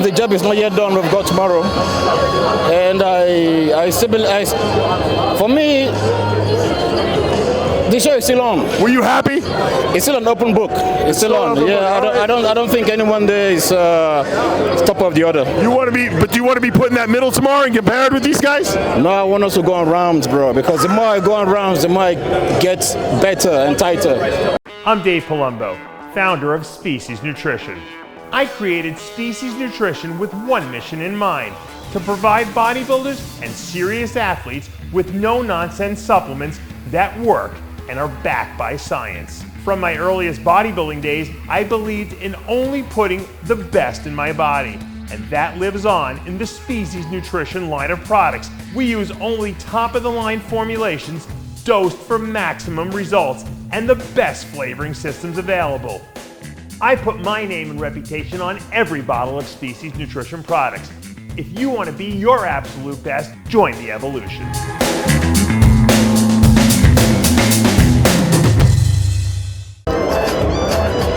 the job is not yet done. We've got tomorrow, and for me, the show is still on. Were you happy? It's still an open book. It's still on. Yeah, I don't think anyone there is top of the order. Do you want to be put in that middle tomorrow and compared with these guys? No, I want us to go on rounds, bro. Because the more I go on rounds, the more I get better and tighter. I'm Dave Palumbo, founder of Species Nutrition. I created Species Nutrition with one mission in mind: to provide bodybuilders and serious athletes with no-nonsense supplements that work and are backed by science. From my earliest bodybuilding days, I believed in only putting the best in my body, and that lives on in the Species Nutrition line of products. We use only top-of-the-line formulations dosed for maximum results and the best flavoring systems available. I put my name and reputation on every bottle of Species Nutrition products. If you want to be your absolute best, join the evolution.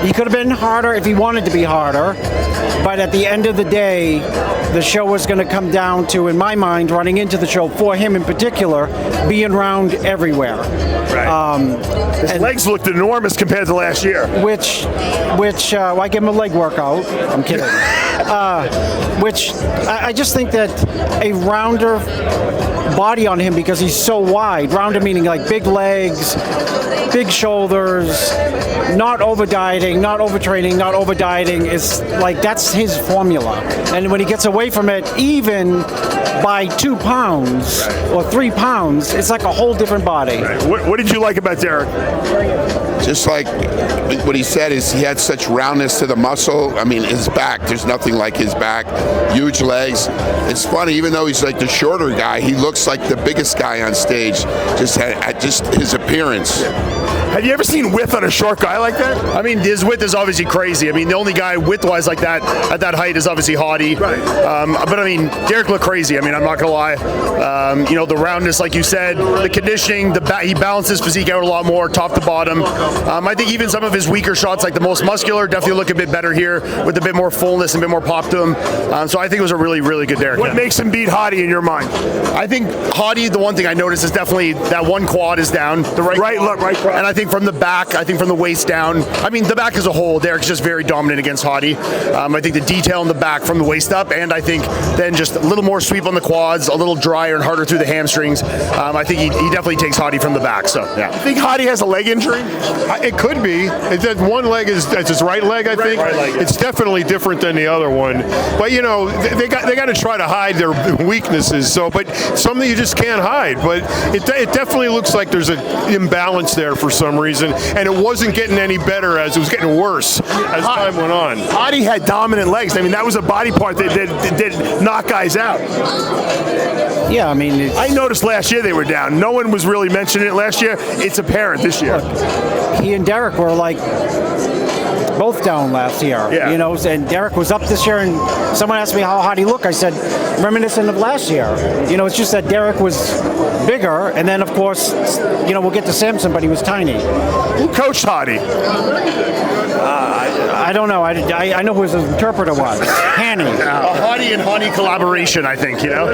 He could have been harder if he wanted to be harder, but at the end of the day, the show was going to come down to, in my mind, running into the show, for him in particular, being round everywhere. Right. His legs looked enormous compared to last year. Which I give him a leg workout. I'm kidding. Which I just think that a rounder body on him, because he's so wide, rounder meaning like big legs, big shoulders, not over dieting, not overtraining, not over dieting, is like, that's his formula. And when he gets away from it, even by 2 pounds or 3 pounds, it's like a whole different body. Right. What did you like about Derek? Just like what he said, is he had such roundness to the muscle. I mean, his back, there's nothing like his back. Huge legs. It's funny, even though he's like the shorter guy, he looks like the biggest guy on stage. Just his appearance. Have you ever seen width on a short guy like that? I mean, his width is obviously crazy. I mean, the only guy width-wise like that at that height is obviously Hadi. Right. But I mean, Derek looked crazy. I mean, I'm not gonna lie. The roundness, like you said, the conditioning, he balances physique out a lot more, top to bottom. I think even some of his weaker shots, like the most muscular, definitely look a bit better here with a bit more fullness and a bit more pop to him. So I think it was a really, really good Derek. What makes him beat Hadi in your mind? I think Hadi, the one thing I noticed is definitely that one quad is down. The right quad. And I think from the back, I think from the waist down, I mean, the back as a whole, Derek's just very dominant against Hadi. I think the detail in the back from the waist up, and I think then just a little more sweep on the quads, a little drier and harder through the hamstrings. I think he definitely takes Hadi from the back. So yeah. You think Hadi has a leg injury? It could be. That one leg is his right leg, I think. Right leg, yeah. It's definitely different than the other one. But you know, they got to try to hide their weaknesses. So, but something you just can't hide. But it definitely looks like there's an imbalance there for some reason, and it wasn't getting any better as it was getting worse as time went on. Hadi had dominant legs. I mean, that was a body part that did knock guys out. Yeah, I mean, I noticed last year they were down. No one was really mentioning it last year. It's apparent this year. Look, he and Derek were like both down last year, yeah. And Derek was up this year, and someone asked me how he looked. I said, reminiscent of last year. It's just that Derek was bigger, and then, of course, we'll get to Samson, but he was tiny. Who coached Hadi? I don't know. I know who his interpreter was. Hanny. A Hadi and Hadi collaboration, I think, Yeah.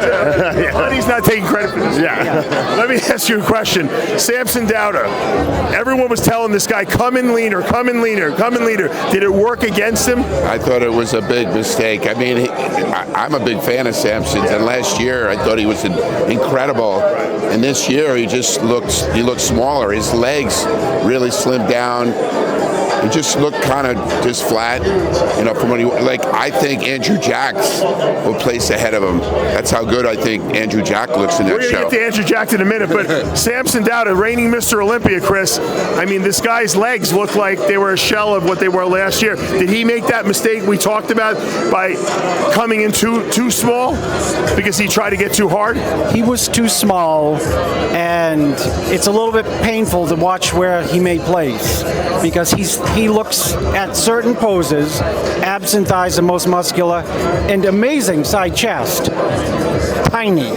Hadi's not taking credit for this. Yeah. Let me ask you a question. Samson Dauda. Everyone was telling this guy, come in leaner, come in leaner, come in leaner. Did it work against him? I thought it was a big mistake. I mean, I'm a big fan of Samson's, and last year I thought he was incredible. And this year he looked smaller. His legs really slimmed down. He just looked kind of just flat, from what I think Andrew Jacks will place ahead of him. That's how good I think Andrew Jack looks in that show. We're going to get to Andrew Jack in a minute, but Samson Dauda, reigning Mr. Olympia, Chris, I mean, this guy's legs look like they were a shell of what they were last year. Did he make that mistake we talked about by coming in too small because he tried to get too hard? He was too small, and it's a little bit painful to watch where he made plays, because he looks at certain poses, abs and thighs the most muscular, and amazing side chest. Tiny.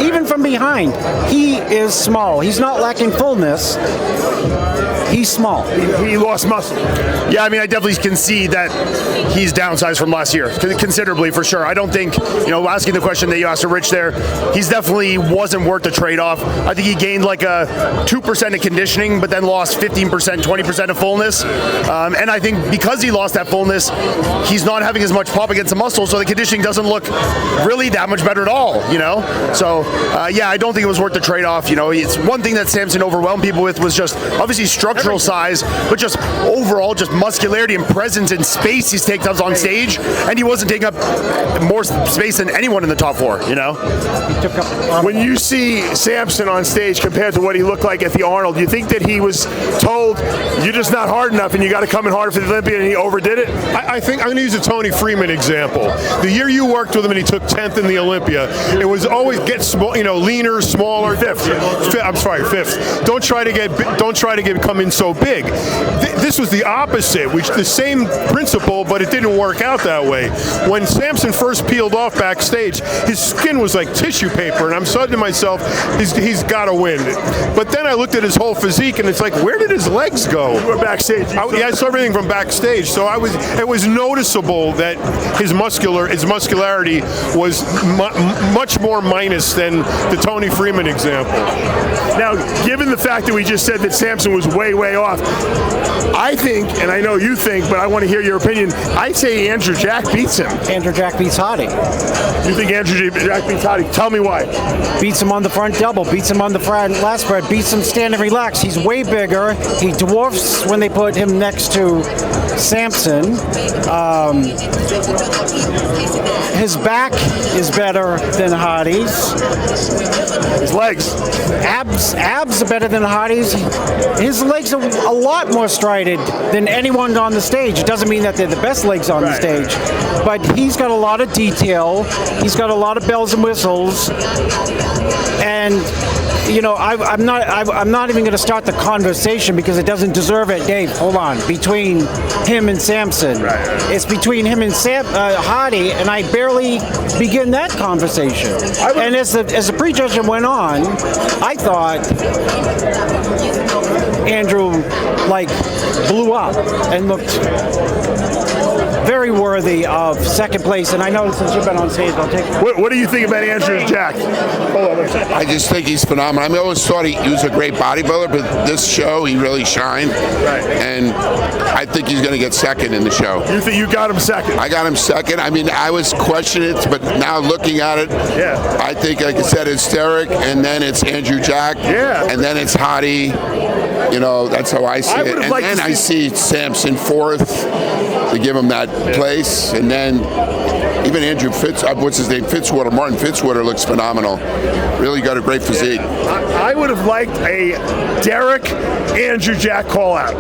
Even from behind, he is small. He's not lacking fullness, He's small. He lost muscle. Yeah, I mean, I definitely can see that he's downsized from last year, considerably for sure. I don't think, asking the question that you asked to Rich there, he's definitely wasn't worth the trade-off. I think he gained like a 2% of conditioning, but then lost 15%, 20% of fullness. And I think because he lost that fullness, he's not having as much pop against the muscle, so the conditioning doesn't look really that much better at all, So, yeah, I don't think it was worth the trade-off. It's one thing that Samson overwhelmed people with was just obviously structural size, but just overall just muscularity and presence and space he takes up on stage, and he wasn't taking up more space than anyone in the top four, When you see Samson on stage compared to what he looked like at the Arnold, do you think that he was told, you're just not hard enough and you got to come in harder for the Olympia, and he overdid it? I think I'm going to use a Tony Freeman example. The year you worked with him and he took 10th in the Olympia, it was always get small, leaner, smaller. Fifth. I'm sorry, 5th. Don't try to come in so big. This was the opposite, which the same principle, but it didn't work out that way. When Samson first peeled off backstage, his skin was like tissue paper, and I'm saying to myself, he's got to win. But then I looked at his whole physique, and it's like, where did his legs go? You were backstage. I saw everything from backstage, so it was noticeable that his muscularity was much more minus than the Tony Freeman example. Now, given the fact that we just said that Samson was way, way off, I think, and I know you think, but I want to hear your opinion, I say Andrew Jack beats him. Andrew Jack beats Hadi. You think Andrew Jack beats Hadi? Tell me why. Beats him on the front double, beats him on the front last spread, beats him standing relaxed. He's way bigger. He dwarfs when they put him next to Samson. His back is better than Hadi's. His legs. Abs are better than Hadi's. His legs are a lot more strided than anyone on the stage. It doesn't mean that they're the best legs on the stage, but he's got a lot of detail. He's got a lot of bells and whistles, and I'm not even going to start the conversation because it doesn't deserve it. Dave, hold on. Between him and Samson, it's between him and Hadi, and I barely begin that conversation. And as the prejudging went on, I thought Andrew blew up and looked very worthy of second place, and I know since you've been on stage, I'll take it. What do you think about Andrew Jack? Hold on. I just think he's phenomenal. I always thought he was a great bodybuilder, but this show he really shined. Right. And I think he's going to get second in the show. You think you got him second? I got him second. I mean, I was questioning it, but now looking at it, I think, like I said, it's Derek, and then it's Andrew Jack, and then it's Hadi. That's how I see it. And then I see Samson fourth to give him that place, and then even Andrew Fitzwater, Martin Fitzwater looks phenomenal. Really got a great physique. I would have liked a Derek Andrew Jack call out.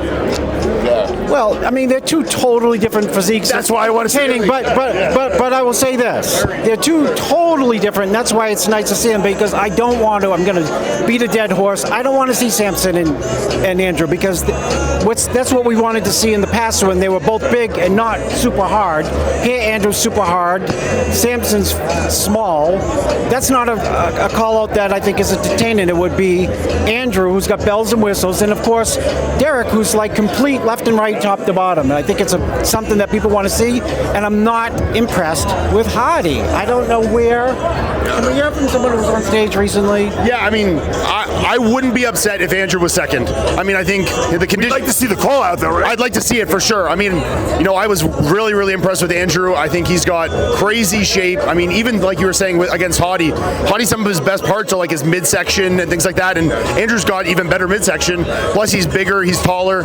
Well, I mean, they're two totally different physiques. That's why I want to say it. But I will say this. They're two totally different. That's why it's nice to see them, because I don't want to, I'm going to beat a dead horse. I don't want to see Samson and Andrew, because that's what we wanted to see in the past when they were both big and not super hard. Here, Andrew's super hard. Samson's small. That's not a call out that I think is entertaining. It would be Andrew, who's got bells and whistles, and of course Derek, who's like complete left and right, top to bottom. And I think it's something that people want to see, and I'm not impressed with Hadi. I don't know where. Can we hear from someone who was on stage recently? Yeah, I mean, I wouldn't be upset if Andrew was second. I mean, I think the condition. We'd like to see the call out, though, right? I'd like to see it for sure. I mean, I was really, really impressed with Andrew. I think he's got crazy shape. I mean, even like you were saying against Hadi, some of his best parts are like his midsection and things like that. And Andrew's got even better midsection. Plus, he's bigger, he's taller.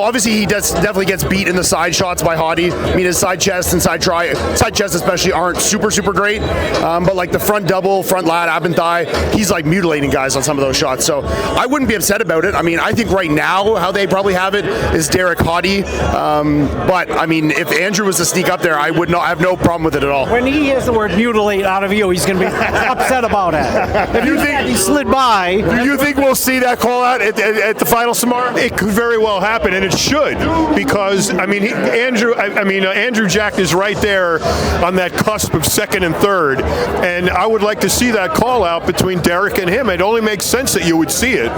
Obviously, he definitely gets beat in the side shots by Hadi. I mean, his side chest and side chest especially aren't super, super great. But like the front double, front lat, ab and thigh, he's like mutilating guys on some of those shots. So I wouldn't be upset about it. I mean, I think right now how they probably have it is Derek Hadi. But I mean, if Andrew was to sneak up there, I have no problem with it at all. When he hears the word mutilate out of you, he's going to be upset about it. If you think he slid by, do you think we'll see that call out at the final tomorrow? It could very well happen, and it should, because I mean, Andrew Jack is right there on that cusp of second and third. And I would like to see that call out between Derek and him. It only makes sense that you would see it.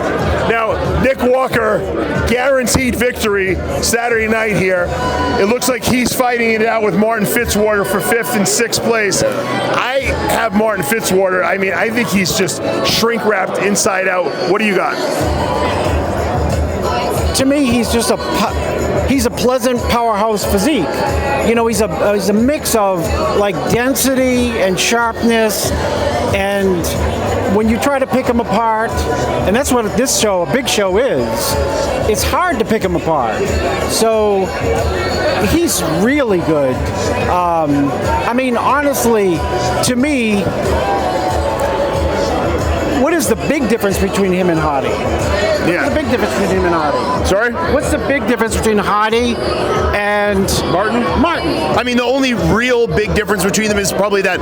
Now, Nick Walker, guaranteed victory Saturday night here. It looks like he's fighting it out with Martin Fitzwater for 5th and 6th place. I have Martin Fitzwater. I mean, I think he's just shrink-wrapped inside out. What do you got? To me, he's just he's a pleasant powerhouse physique. You know, he's a mix of like density and sharpness, and when you try to pick him apart, and that's what this show, a big show, is, it's hard to pick him apart. So he's really good. I mean, honestly, to me, what is the big difference between him and Hadi? Yeah. What's the big difference between him and Hadi? Sorry? What's the big difference between Hadi and Martin? I mean, the only real big difference between them is probably that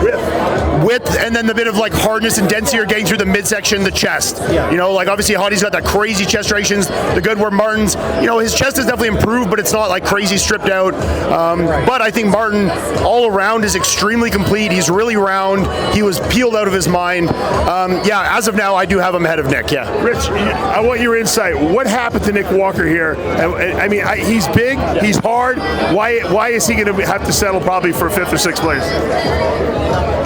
width and then the bit of like hardness and density are getting through the midsection, the chest. Yeah. You know, like obviously Hadi's got that crazy chest striations. The good where Martin's, you know, his chest has definitely improved, but it's not like crazy stripped out. But I think Martin all around is extremely complete. He's really round. He was peeled out of his mind. Yeah, as of now, I do have him ahead of Nick. Yeah. Rich, I want your insight. What happened to Nick Walker here? I mean, he's big, he's hard. Why is he going to have to settle probably for 5th or 6th place?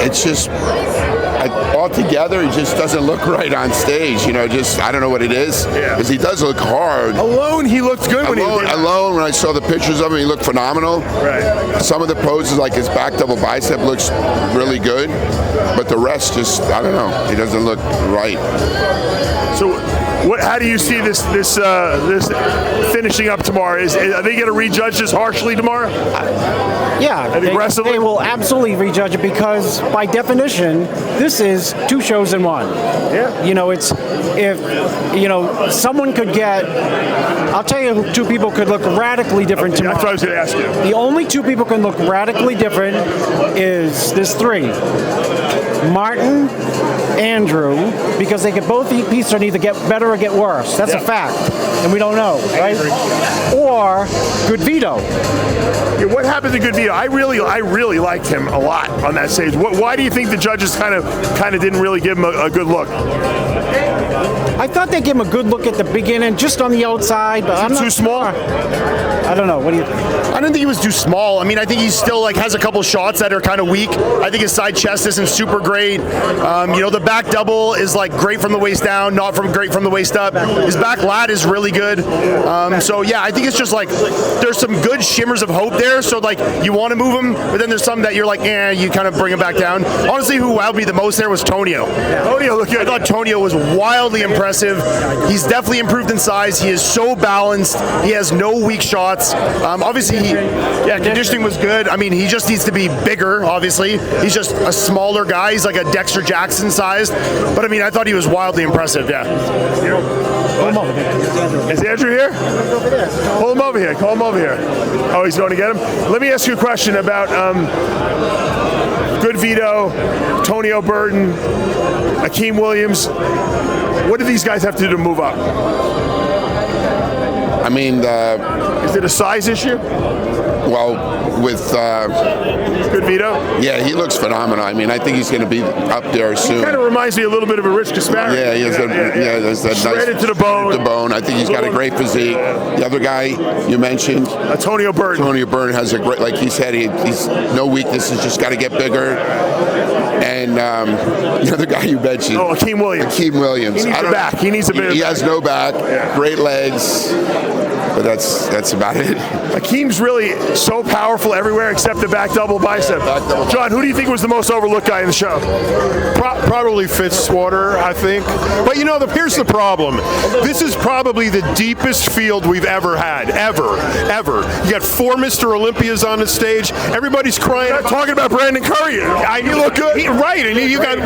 It's just altogether, he just doesn't look right on stage. You know, just I don't know what it is. Because he does look hard. Alone, he looked good alone, when I saw the pictures of him, he looked phenomenal. Right. Some of the poses, like his back double bicep, looks really good. But the rest, just I don't know. He doesn't look right. So, how do you see this finishing up tomorrow? Are they going to rejudge this harshly tomorrow? Yeah, aggressively? They will absolutely rejudge it because, by definition, this is 2 shows in 1. Yeah. You know, someone could get. I'll tell you, who 2 people could look radically different tomorrow. That's what I was going to ask you. The only 2 people can look radically different is there's 3. Martin, Andrew, because they could both eat pizza and either get better or get worse. That's a fact, and we don't know, right? Or Good Vito. Yeah, what happened to Good Vito? I really liked him a lot on that stage. Why do you think the judges kind of didn't really give him a good look? I thought they gave him a good look at the beginning, just on the outside, but I'm not too small. I don't know. What do you think? I don't think he was too small. I mean, I think he still like has a couple shots that are kind of weak. I think his side chest isn't super great. You know, the back double is like great from the waist down, not great from the waist up. His back lat is really good. So yeah, I think it's just like there's some good shimmers of hope there. So like you want to move him, but then there's some that you're like, you kind of bring him back down. Honestly, who wowed me the most there was Tonio. Tonio looked good. I thought Tonio was wildly impressive. He's definitely improved in size. He is so balanced. He has no weak shots. Obviously, conditioning was good. I mean, he just needs to be bigger, obviously. He's just a smaller guy. He's like a Dexter Jackson sized. But I mean, I thought he was wildly impressive, yeah. Is Andrew here? Pull him over here. Call him over here. Oh, he's going to get him? Let me ask you a question about Good Vito, Tonio Burton, Akeem Williams. What do these guys have to do to move up? I mean, is it a size issue? Well, with Good Vito? Yeah, he looks phenomenal. I mean, I think he's going to be up there soon. He kind of reminds me a little bit of a Rich Gaspari. Yeah, he has there's that shredded nice to the bone. The bone. I think he's got a great physique. The other guy you mentioned, Tonio Burton. Tonio Burton has a great, like he said, he's no weaknesses, just got to get bigger. And the other guy you mentioned, Akeem Williams. Akeem Williams. He needs a back. He needs a bit. He has no back. Yeah. Great legs. But that's about it. Akeem's really so powerful everywhere except the back double bicep. Yeah, back double John, who do you think was the most overlooked guy in the show? Probably Fitzwater, I think. But you know, here's the problem. This is probably the deepest field we've ever had, ever. You got 4 Mr. Olympias on the stage. Everybody's crying. I'm not talking about Brandon Curry. You look good. Right, and you got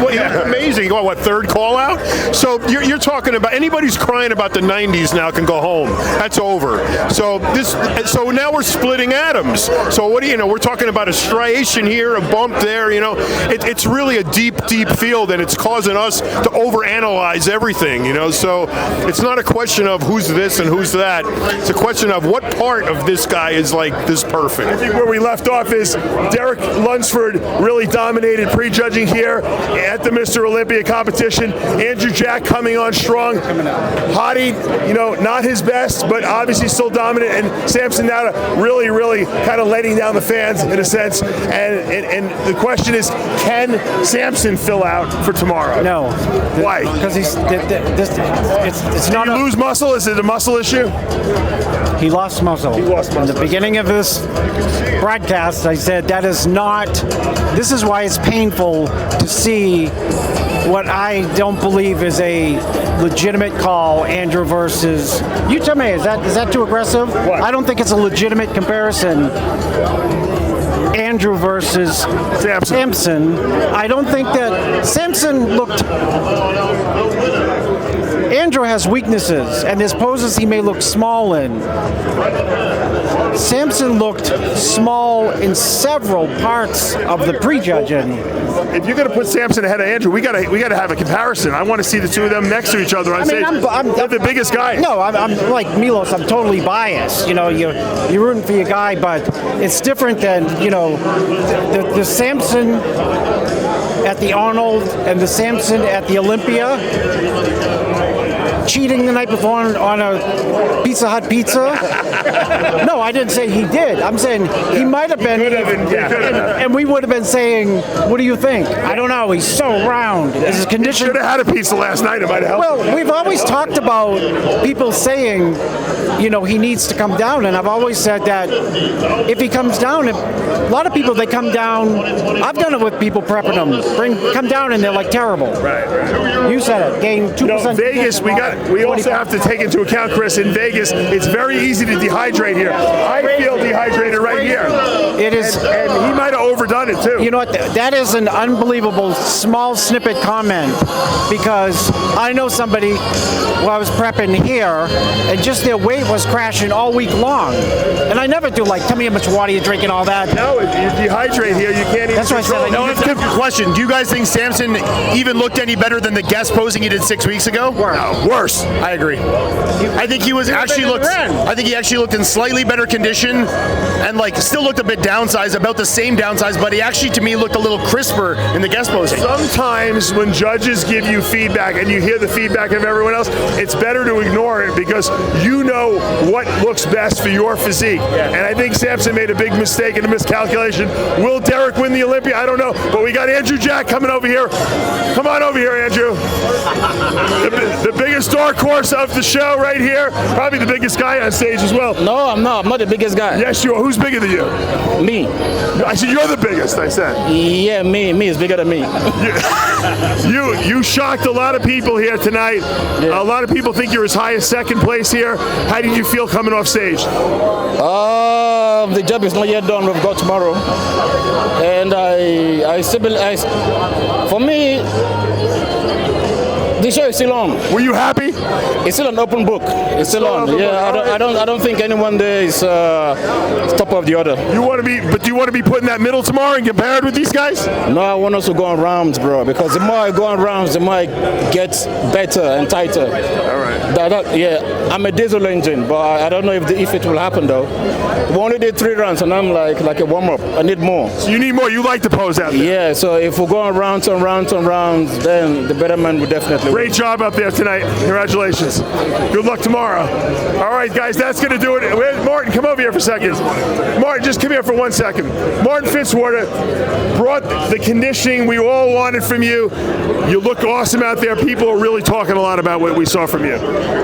amazing. You got what, 3rd call out? So you're talking about anybody who's crying about the 90s now can go home. That's over. ever. So now we're splitting atoms. So what do you know? We're talking about a striation here, a bump there. You know, it's really a deep field, and it's causing us to overanalyze everything. You know, so it's not a question of who's this and who's that. It's a question of what part of this guy is like this perfect. I think where we left off is Derek Lunsford really dominated prejudging here at the Mr. Olympia competition. Andrew Jack coming on strong. Hadi, you know, not his best, but obviously still dominant. And Samson Dauda really kind of letting down the fans in a sense. And the question is, can Samson fill out for tomorrow? No. Why? Because it's not. Did he lose muscle? Is it a muscle issue? He lost muscle. He lost muscle. In the beginning of this broadcast, I said that is not. This is why it's painful to see what I don't believe is a legitimate call, Andrew versus. You tell me, is that too aggressive? What? I don't think it's a legitimate comparison. Andrew versus Samson. I don't think that Samson looked. Andrew has weaknesses, and there's poses he may look small in. Samson looked small in several parts of the prejudging. If you're going to put Samson ahead of Andrew, we got to have a comparison. I want to see the two of them next to each other on stage. They're the biggest guys. No, I'm like Milos. I'm totally biased. You know, you're rooting for your guy, but it's different than the Samson at the Arnold and the Samson at the Olympia. Cheating the night before on a Pizza Hut pizza? No, I didn't say he did. I'm saying he might have been. And we would have been saying, what do you think? I don't know. He's so round. Is his condition? Should have had a pizza last night. It might have helped. Well, we've always talked about people saying, he needs to come down. And I've always said that if he comes down, a lot of people, they come down. I've done it with people prepping them. Come down and they're like terrible. Right. You said it. Gain 2%. Vegas, we also have to take into account, Chris, in Vegas, it's very easy to dehydrate here. I feel dehydrated right here. It is. And he might have overdone it, too. You know what? That is an unbelievable small snippet comment, because I know somebody while I was prepping here, and just their weight was crashing all week long. And I never do, tell me how much water you're drinking, all that. No, if you dehydrate here, you can't even. That's what I said. No, it's a good question. Do you guys think Samson even looked any better than the guest posing he did 6 weeks ago? No, worse. I agree. I think he actually looked in slightly better condition, and still looked a bit downsized, about the same downsized, but he actually to me looked a little crisper in the guest posing. Sometimes when judges give you feedback and you hear the feedback of everyone else, it's better to ignore it because you know what looks best for your physique. And I think Samson made a big mistake and a miscalculation. Will Derek win the Olympia? I don't know, but we got Andrew Jack coming over here. Come on over here, Andrew. The biggest dark horse of the show right here. Probably the biggest guy on stage as well. No, I'm not. I'm not the biggest guy. Yes, you are. Who's bigger than you? Me. I said you're the biggest, I said. Yeah, me. Me is bigger than me. You shocked a lot of people here tonight. Yeah. A lot of people think you're as high as second place here. How did you feel coming off stage? The job is not yet done. We've got tomorrow. And for me, the show is still on. Were you happy? It's still an open book. It's still on. Yeah, I don't think anyone there is top of the order. Do you want to be put in that middle tomorrow and compared with these guys? No, I want us to go on rounds, bro. Because the more I go on rounds, the more I get better and tighter. All right. I'm a diesel engine, but I don't know if it will happen though. We only did 3 rounds, and I'm like a warm up. I need more. So you need more. You like to pose out there. Yeah. So if we go on rounds, then the better man will definitely. Great job up there tonight. Congratulations. Good luck tomorrow. All right, guys, that's going to do it. Martin, come over here for a second. Martin, just come here for 1 second. Martin Fitzwater brought the conditioning we all wanted from you. You look awesome out there. People are really talking a lot about what we saw from you.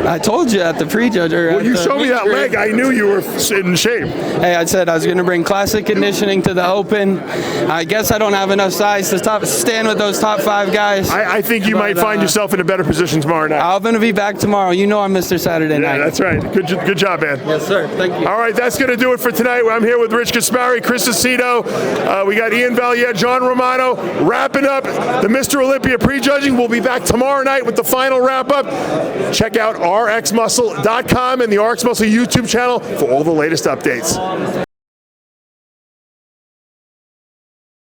I told you at the prejudger. Well, you showed me that leg. I knew you were in shape. Hey, I said I was going to bring classic conditioning to the Open. I guess I don't have enough size to stand with those top 5 guys. I think you might find yourself yourself in a better position tomorrow night. I'm going to be back tomorrow. You know I'm Mr. Saturday night. Yeah, that's right. Good job, man. Yes, sir. Thank you. All right, that's going to do it for tonight. I'm here with Rich Gaspari, Chris Aceto. We got Iain Valliere, John Romano. Wrapping up the Mr. Olympia prejudging. We'll be back tomorrow night with the final wrap-up. Check out rxmuscle.com and the RX Muscle YouTube channel for all the latest updates.